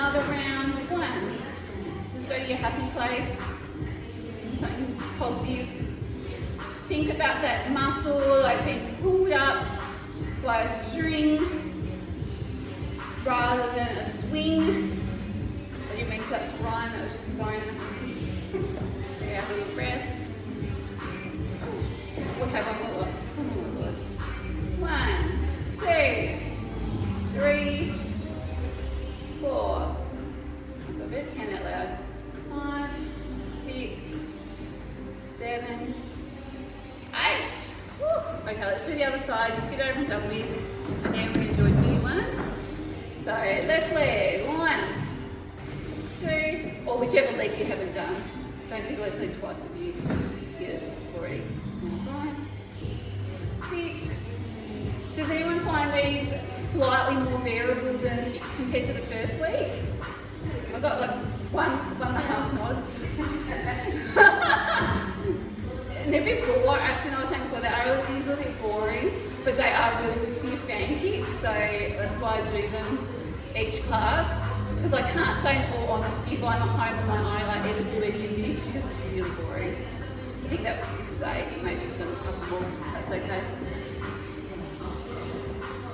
another round. 1. Just go to your happy place. Something positive. Think about that muscle like being pulled up by a string rather than a swing. I didn't mean for that to rhyme, that was just a bonus. Yeah, have a little rest. Okay, one more. 1, 2, 3, 4. I've got a bit of count out loud. 5, 6, 7, 8. Woo. Okay, let's do the other side. Just get over and done with. And then we're going to do a new one. So left leg. 1, 2, or whichever leg you haven't done. Don't do the left leg twice if you did it already. 5, 6. Does anyone find these slightly more variable than compared to the first week? I got like one and a half nods. And they're a bit boring, actually, I was saying before, they are a little bit boring, but they are really good for your fan kicks, so that's why I do them each class. Because I can't say in all honesty, if I'm at home on my own, I ever do any of this because it's really boring. I think that this is 8, maybe we've done a couple more, that's okay.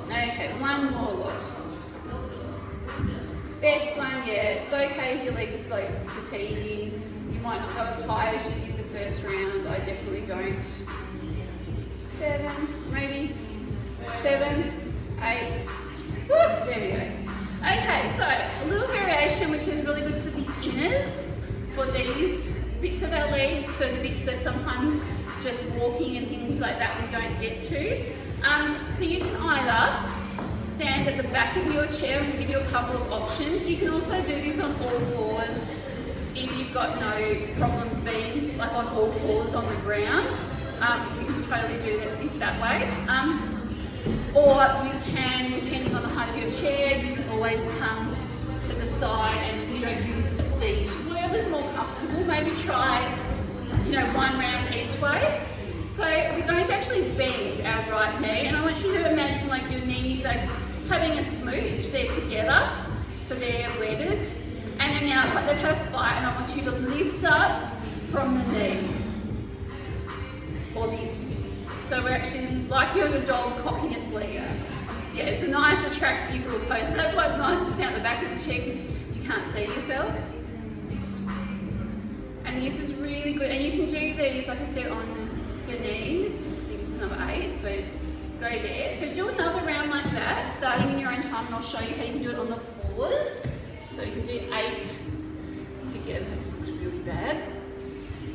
Okay, one more lot. Best one, yeah, it's okay if your legs like fatiguing. You might not go as high as you did the first round. I definitely don't. 7, maybe. 7, 8. Woo, there we go. Okay, so a little variation which is really good for the inners, for these bits of our legs, so the bits that sometimes just walking and things like that we don't get to. So you can either stand at the back of your chair and give you a couple of options. You can also do this on all fours if you've got no problems being like on all fours on the ground. You can totally do this that way. Or you can, depending on the height of your chair, you can always come to the side and you don't use the seat. Whatever's more comfortable, maybe try, one round each way. So we're going to actually bend our right knee, and I want you to imagine like your knees are having a smooch, they're together, so they're wedded. And then now it's like they've had a fight, and I want you to lift up from the knee. Or so we're actually like you're a dog cocking its leg up. Yeah, it's a nice, attractive little pose. So that's why it's nice to stand at the back of the chair because you can't see yourself. And this is really good. And you can do these, like I said, on the knees. I think this is number 8. So go there. So do another round like that, starting in your own time, and I'll show you how you can do it on the 4s. So you can do 8 together. This looks really bad.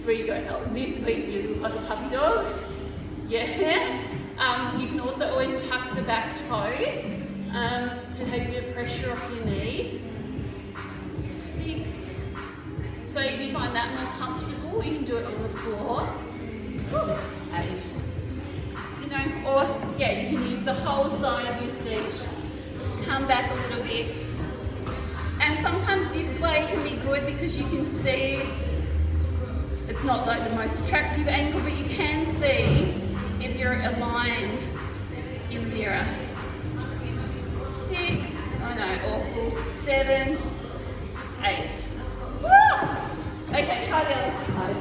Where you go, Helen? This week you look like a puppy dog. Yeah. You can also always tuck the back toe to take a bit of pressure off your knee. 6. So if you find that more comfortable, you can do it on the floor. 8. Or yeah, you can use the whole side of your seat. Come back a little bit. And sometimes this way can be good because you can see, it's not like the most attractive angle, but you can see if you're aligned in the mirror. 6, oh no, awful. 7, 8. Woo! Okay, try the other side.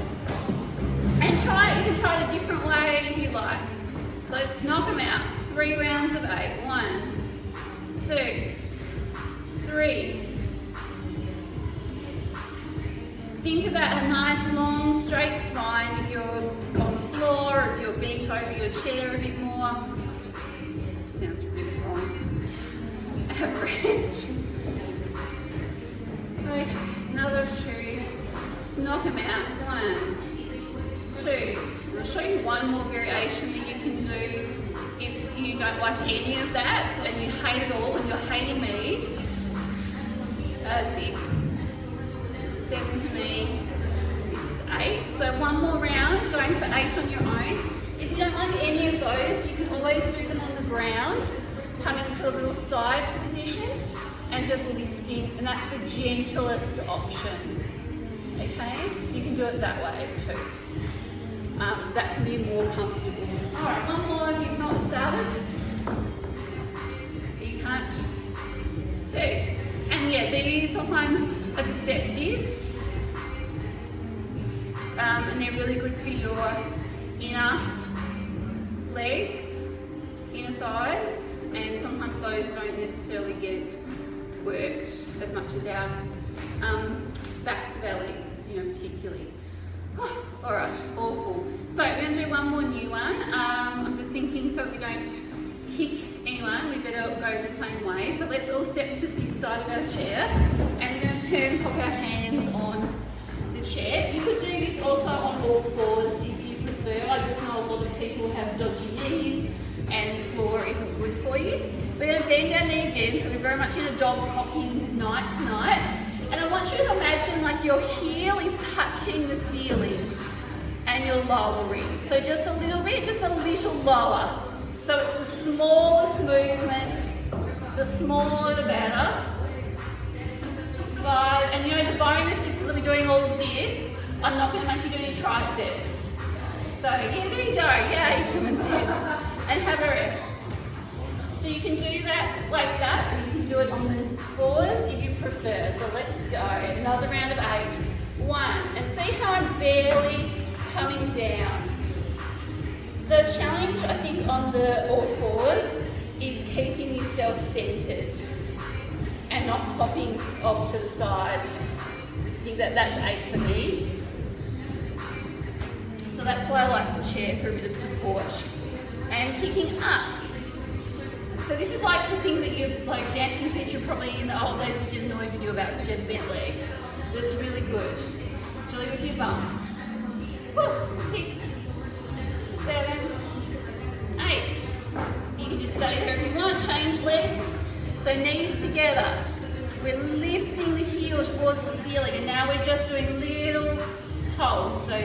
And you can try it a different way if you like. So let's knock them out. 3 rounds of 8. 1, 2, 3. Think about a nice long straight spine if you're on the floor or if you're bent over your chair a bit more. It sounds really wrong. Have rest. Okay, another 2. Knock them out. 1, 2. I'll show you one more variation that you can do if you don't like any of that and you hate it all and you're hating me. 6. 7 for me, this is 8. So one more round, going for 8 on your own. If you don't like any of those, you can always do them on the ground, coming to a little side position and just lifting, and that's the gentlest option. Okay, so you can do it that way too. That can be more comfortable. All right, one more if you've not started. You can't. 2. And yeah, these sometimes are deceptive. And they're really good for your inner legs, inner thighs, and sometimes those don't necessarily get worked as much as our backs of our legs, you know, particularly. Oh, all right, awful. So we're going to do one more new one. I'm just thinking so that we don't kick anyone, we better go the same way. So let's all step to this side of our chair, and we're going to turn and pop our hands on the chair. You could do this also on all fours if you prefer. I just know a lot of people have dodgy knees and the floor isn't good for you. We're going to bend our knee again, so we're very much in a dog hopping night tonight. And I want you to imagine like your heel is touching the ceiling and you're lowering. So just a little bit, just a little lower. So it's the smallest movement, the smaller the better. 5, and you know the bonus is because I'll be doing all of this, I'm not going to make you do your triceps. So yeah, there you go, yay, someone said. And have a rest. So you can do that like that, or you can do it on the fours if you prefer. So let's go, another round of 8. 1, and see how I'm barely coming down. The challenge, I think, on the all fours is keeping yourself centered and not popping off to the side. I think that's 8 for me. So that's why I like the chair for a bit of support. And kicking up. So this is like the thing that your like dancing teacher probably in the old days we did an annoy video about because she had a bent leg. But it's really good. It's really good for your bum. Woo, 6, 7, 8. You can just stay there if you want. Change legs. So knees together. We're lifting the heel towards the ceiling, and now we're just doing little pulse. So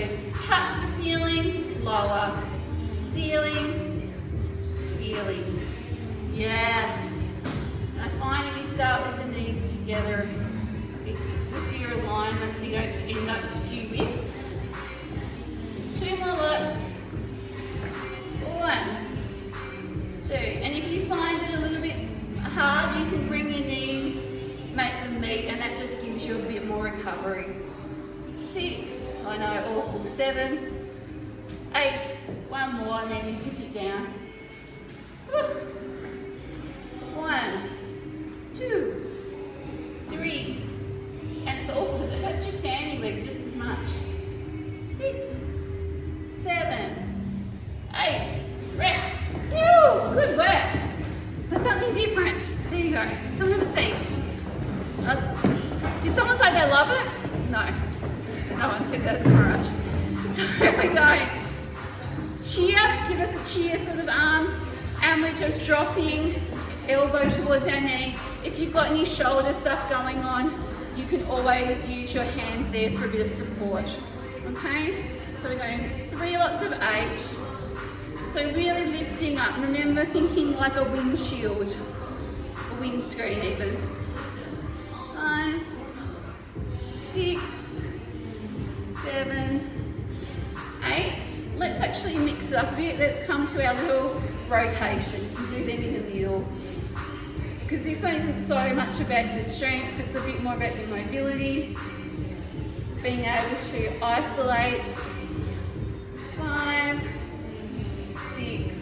touch the ceiling, lower. Ceiling, ceiling. Yes. And I find if you start with the knees together, it's good for your alignment so you don't end up skew with. 2 more looks. 1, 2. And if you find it a little bit hard, you can bring your knees, make them meet, and that just gives you a bit more recovery. 6. I know, awful. 7, 8. 1 more, and then you can sit down. 1, 2, 3, and it's awful because it hurts your standing leg just as much. 6, 7, 8, rest. Ew, good work. So something different. There you go. Come have a seat. Did someone say they love it? No. No one said that. All right. So we're going cheer. Give us a cheer sort of arms, and we're just dropping elbow towards our knee. If you've got any shoulder stuff going on, you can always use your hands there for a bit of support. Okay? So we're going 3 lots of 8. So really lifting up. Remember thinking like a windshield, a windscreen even. 5, 6, 7, 8. Let's actually mix it up a bit. Let's come to our little rotations and do them in the middle. Because this one isn't so much about your strength, it's a bit more about your mobility. Being able to isolate. 5, 6,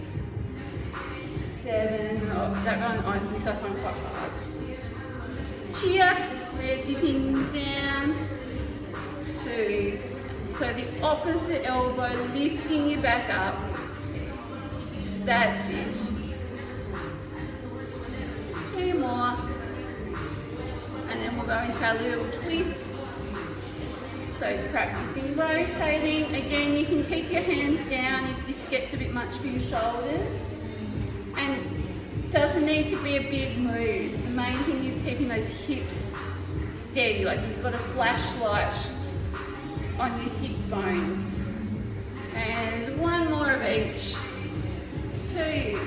7. Oh, that one I find quite hard. Cheer. We're dipping down. 2. So the opposite elbow, lifting you back up. That's it. 2 more. And then we'll go into our little twists. So practicing rotating. Again, you can keep your hands down if this gets a bit much for your shoulders. And it doesn't need to be a big move. The main thing is keeping those hips steady, like you've got a flashlight on your hip bones. And 1 more of each. 2,